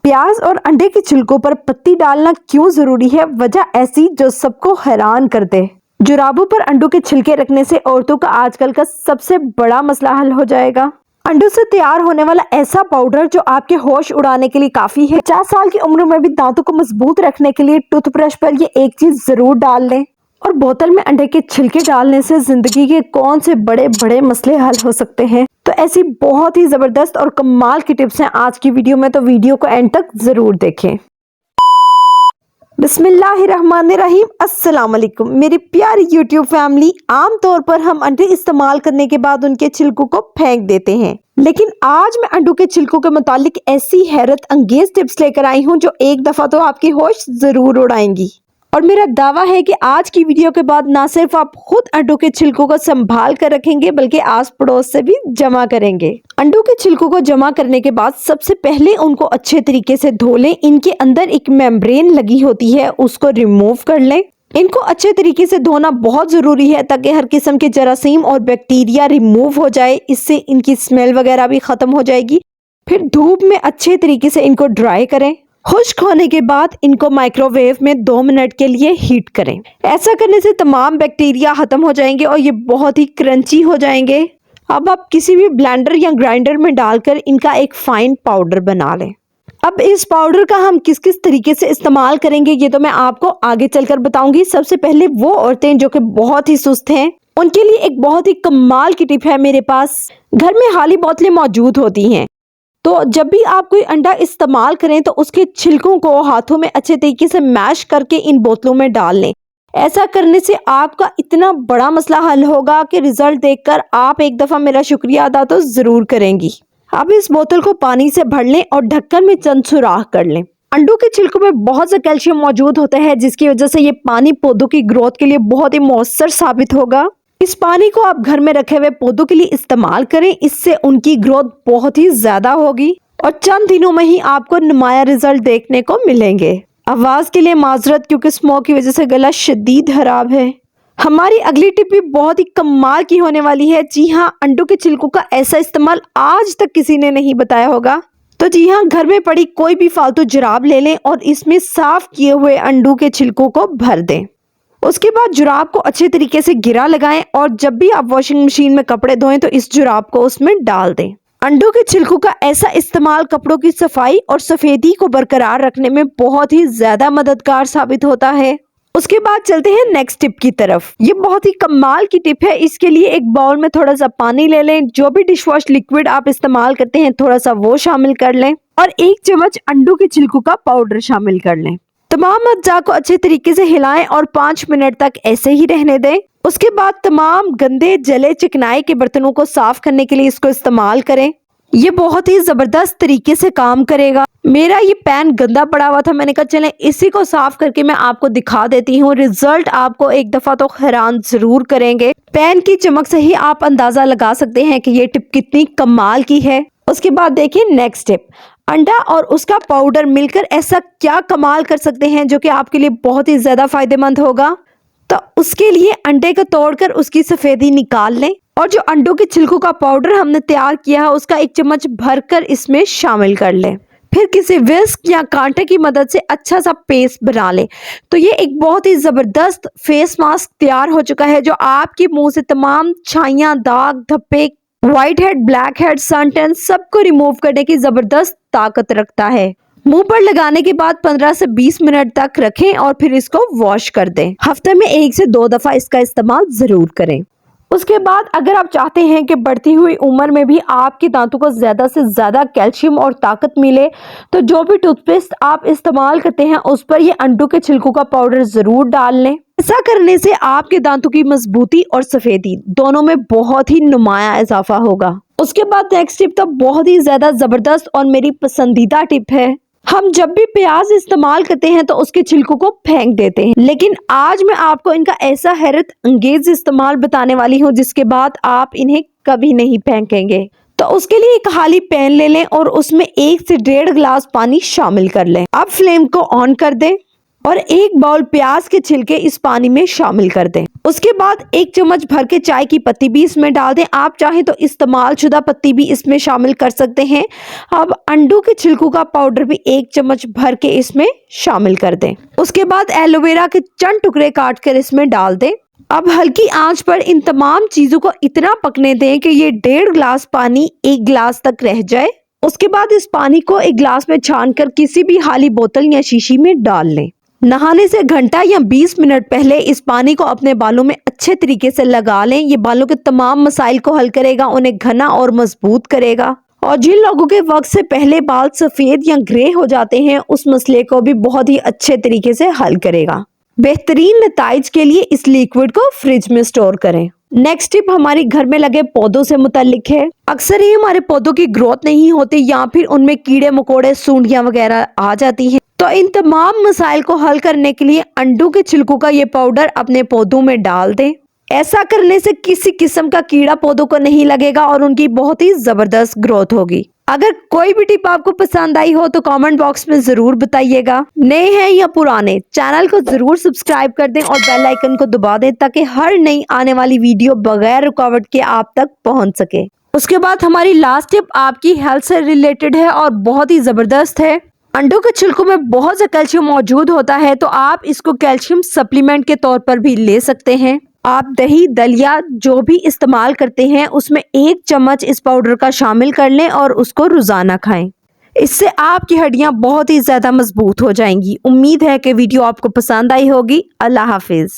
प्याज और अंडे के छिलकों पर पत्ती डालना क्यों जरूरी है? वजह ऐसी जो सबको हैरान कर दे। जुराबों पर अंडों के छिलके रखने से औरतों का आजकल का सबसे बड़ा मसला हल हो जाएगा। अंडों से तैयार होने वाला ऐसा पाउडर जो आपके होश उड़ाने के लिए काफी है। 50 साल की उम्र में भी दांतों को मजबूत रखने के लिए टूथब्रश पर ये एक चीज जरूर डाल लें। और बोतल में अंडे के छिलके डालने से जिंदगी के कौन से बड़े बड़े मसले हल हो सकते हैं। तो ऐसी बहुत ही जबरदस्त और कमाल की टिप्स हैं आज की वीडियो में, तो वीडियो को एंड तक जरूर देखें। बिस्मिल्लाहिर्रहमानिर्रहीम। अस्सलाम वालेकुम मेरी प्यारी यूट्यूब फैमिली। आमतौर पर हम अंडे इस्तेमाल करने के बाद उनके छिलकों को फेंक देते हैं, लेकिन आज मैं अंडों के छिलकों के मुतालिक ऐसी हैरत अंगेज टिप्स लेकर आई हूँ जो एक दफा तो आपकी होश जरूर उड़ाएंगी। और मेरा दावा है कि आज की वीडियो के बाद ना सिर्फ आप खुद अंडों के छिलकों को संभाल कर रखेंगे बल्कि आस पड़ोस से भी जमा करेंगे। अंडों के छिलकों को जमा करने के बाद सबसे पहले उनको अच्छे तरीके से धो लें। इनके अंदर एक मेम्ब्रेन लगी होती है, उसको रिमूव कर लें। इनको अच्छे तरीके से धोना बहुत जरूरी है ताकि हर किस्म के जरासीम और बैक्टीरिया रिमूव हो जाए। इससे इनकी स्मेल वगैरह भी खत्म हो जाएगी। फिर धूप में अच्छे तरीके से इनको ड्राई करें। खुश्क होने के बाद इनको माइक्रोवेव में 2 मिनट के लिए हीट करें। ऐसा करने से तमाम बैक्टीरिया खत्म हो जाएंगे और ये बहुत ही क्रंची हो जाएंगे। अब आप किसी भी ब्लेंडर या ग्राइंडर में डालकर इनका एक फाइन पाउडर बना लें। अब इस पाउडर का हम किस किस तरीके से इस्तेमाल करेंगे ये तो मैं आपको आगे चलकर बताऊंगी। सबसे पहले वो औरतें जो कि बहुत ही सुस्त हैं उनके लिए एक बहुत ही कमाल की टिप है मेरे पास। घर में खाली बोतलें मौजूद होती हैं, तो जब भी आप कोई अंडा इस्तेमाल करें तो उसके छिलकों को हाथों में अच्छे तरीके से मैश करके इन बोतलों में डाल लें। ऐसा करने से आपका इतना बड़ा मसला हल होगा कि रिजल्ट देखकर आप एक दफा मेरा शुक्रिया अदा तो जरूर करेंगी। अब इस बोतल को पानी से भर लें और ढक्कन में चंद सुराख कर लें। अंडों के छिलकों में बहुत सा कैल्शियम मौजूद होता है जिसकी वजह से ये पानी पौधों की ग्रोथ के लिए बहुत ही मौसर साबित होगा। इस पानी को आप घर में रखे हुए पौधों के लिए इस्तेमाल करें, इससे उनकी ग्रोथ बहुत ही ज्यादा होगी और चंद दिनों में ही आपको नुमाया रिजल्ट देखने को मिलेंगे। आवाज के लिए माजरत क्योंकि स्मोक की वजह से गला शदीद खराब है। हमारी अगली टिप भी बहुत ही कमाल की होने वाली है। जी हाँ, अंडों के छिलकों का ऐसा इस्तेमाल आज तक किसी ने नहीं बताया होगा। तो जी हाँ, घर में पड़ी कोई भी फालतू जुराब ले लें और इसमें साफ किए हुए अंडों के छिलकों को भर दें। उसके बाद जुराब को अच्छे तरीके से गिरा लगाएं और जब भी आप वॉशिंग मशीन में कपड़े धोएं तो इस जुराब को उसमें डाल दें। अंडों के छिलकों का ऐसा इस्तेमाल कपड़ों की सफाई और सफेदी को बरकरार रखने में बहुत ही ज्यादा मददगार साबित होता है। उसके बाद चलते हैं नेक्स्ट टिप की तरफ। ये बहुत ही कमाल की टिप है। इसके लिए एक बाउल में थोड़ा सा पानी ले लें, जो भी डिश वॉश लिक्विड आप इस्तेमाल करते हैं थोड़ा सा वो शामिल कर लें और 1 चम्मच अंडों के छिलकों का पाउडर शामिल कर लें। तमाम अज्जा को अच्छे तरीके से हिलाएं और 5 मिनट तक ऐसे ही रहने दें। उसके बाद तमाम गंदे जले चिकनाई के बर्तनों को साफ करने के लिए इसको इस्तेमाल करें। ये बहुत ही जबरदस्त तरीके से काम करेगा। मेरा ये पैन गंदा पड़ा हुआ था, मैंने कहा चलें इसी को साफ करके मैं आपको दिखा देती हूँ। रिजल्ट आपको एक दफा तो हैरान जरूर करेंगे। पैन की चमक से ही आप अंदाजा लगा सकते हैं कि ये टिप कितनी कमाल की है। उसके बाद देखिए नेक्स्ट टिप। अंडा और उसका पाउडर मिलकर ऐसा क्या कमाल कर सकते हैं जो कि आपके लिए बहुत ही ज्यादा फायदेमंद होगा। तो उसके लिए अंडे को तोड़कर उसकी सफेदी निकाल लें और जो अंडों के छिलकों का पाउडर हमने तैयार किया है उसका 1 चम्मच भरकर इसमें शामिल कर लें। फिर किसी विस्क या कांटे की मदद से अच्छा सा पेस्ट बना लें। तो ये एक बहुत ही जबरदस्त फेस मास्क तैयार हो चुका है जो आपके मुंह से तमाम छाइयां, दाग, धब्बे, white head, black head, sun tan सबको रिमूव करने की जबरदस्त ताकत रखता है। मुंह पर लगाने के बाद 15 से 20 मिनट तक रखें और फिर इसको वॉश कर दें। हफ्ते में 1 से 2 दफा इसका इस्तेमाल जरूर करें। उसके बाद अगर आप चाहते हैं कि बढ़ती हुई उम्र में भी आपके दांतों को ज्यादा से ज्यादा कैल्शियम और ताकत मिले तो जो भी टूथपेस्ट आप इस्तेमाल करते हैं उस पर ये अंडों के छिलकों का पाउडर जरूर डाल लें। ऐसा करने से आपके दांतों की मजबूती और सफेदी दोनों में बहुत ही नुमाया इजाफा होगा। उसके बाद नेक्स्ट टिप तो बहुत ही ज्यादा जबरदस्त और मेरी पसंदीदा टिप है। हम जब भी प्याज इस्तेमाल करते हैं तो उसके छिलकों को फेंक देते हैं, लेकिन आज मैं आपको इनका ऐसा हैरत अंगेज इस्तेमाल बताने वाली हूँ जिसके बाद आप इन्हें कभी नहीं फेंकेंगे। तो उसके लिए एक खाली पैन ले लें और उसमें 1 से 1.5 गिलास पानी शामिल कर लें। अब फ्लेम को ऑन कर दें। और 1 बाउल प्याज के छिलके इस पानी में शामिल कर दें। उसके बाद 1 चम्मच भर के चाय की पत्ती भी इसमें डाल दें। आप चाहें तो इस्तेमाल शुदा पत्ती भी इसमें शामिल कर सकते हैं। अब अंडों के छिलकों का पाउडर भी 1 चम्मच भर के इसमें शामिल कर दें। उसके बाद एलोवेरा के चंद टुकड़े काट कर इसमें डाल दें। अब हल्की आंच पर इन तमाम चीजों को इतना पकने दें कि ये 1.5 गिलास पानी 1 गिलास तक रह जाए। उसके बाद इस पानी को एक गिलास में छानकर किसी भी खाली बोतल या शीशी में डाल लें। नहाने से घंटा या 20 मिनट पहले इस पानी को अपने बालों में अच्छे तरीके से लगा लें। ये बालों के तमाम मसाइल को हल करेगा, उन्हें घना और मजबूत करेगा। और जिन लोगों के वक्त से पहले बाल सफेद या ग्रे हो जाते हैं, उस मसले को भी बहुत ही अच्छे तरीके से हल करेगा। बेहतरीन नताइज के लिए इस लिक्विड को फ्रिज में स्टोर करें। नेक्स्ट टिप हमारे घर में लगे पौधों से मुतालिक है। अक्सर ही हमारे पौधों की ग्रोथ नहीं होती या फिर उनमें कीड़े मकोड़े, सूंडियां वगैरह आ जाती हैं। तो इन तमाम मसाइल को हल करने के लिए अंडों के छिलकों का ये पाउडर अपने पौधों में डाल दें। ऐसा करने से किसी किस्म का कीड़ा पौधों को नहीं लगेगा और उनकी बहुत ही जबरदस्त ग्रोथ होगी। अगर कोई भी टिप आपको पसंद आई हो तो कमेंट बॉक्स में जरूर बताइएगा। नए हैं या पुराने, चैनल को जरूर सब्सक्राइब कर दें और बेल आइकन को दबा दें ताकि हर नई आने वाली वीडियो बगैर रुकावट के आप तक पहुंच सके। उसके बाद हमारी लास्ट टिप आपकी हेल्थ से रिलेटेड है और बहुत ही जबरदस्त है। अंडों के छिलकों में बहुत सा कैल्शियम मौजूद होता है, तो आप इसको कैल्शियम सप्लीमेंट के तौर पर भी ले सकते हैं। आप दही, दलिया जो भी इस्तेमाल करते हैं उसमें 1 चम्मच इस पाउडर का शामिल कर लें और उसको रोजाना खाएं। इससे आपकी हड्डियां बहुत ही ज्यादा मजबूत हो जाएंगी। उम्मीद है कि वीडियो आपको पसंद आई होगी। अल्लाह हाफिज।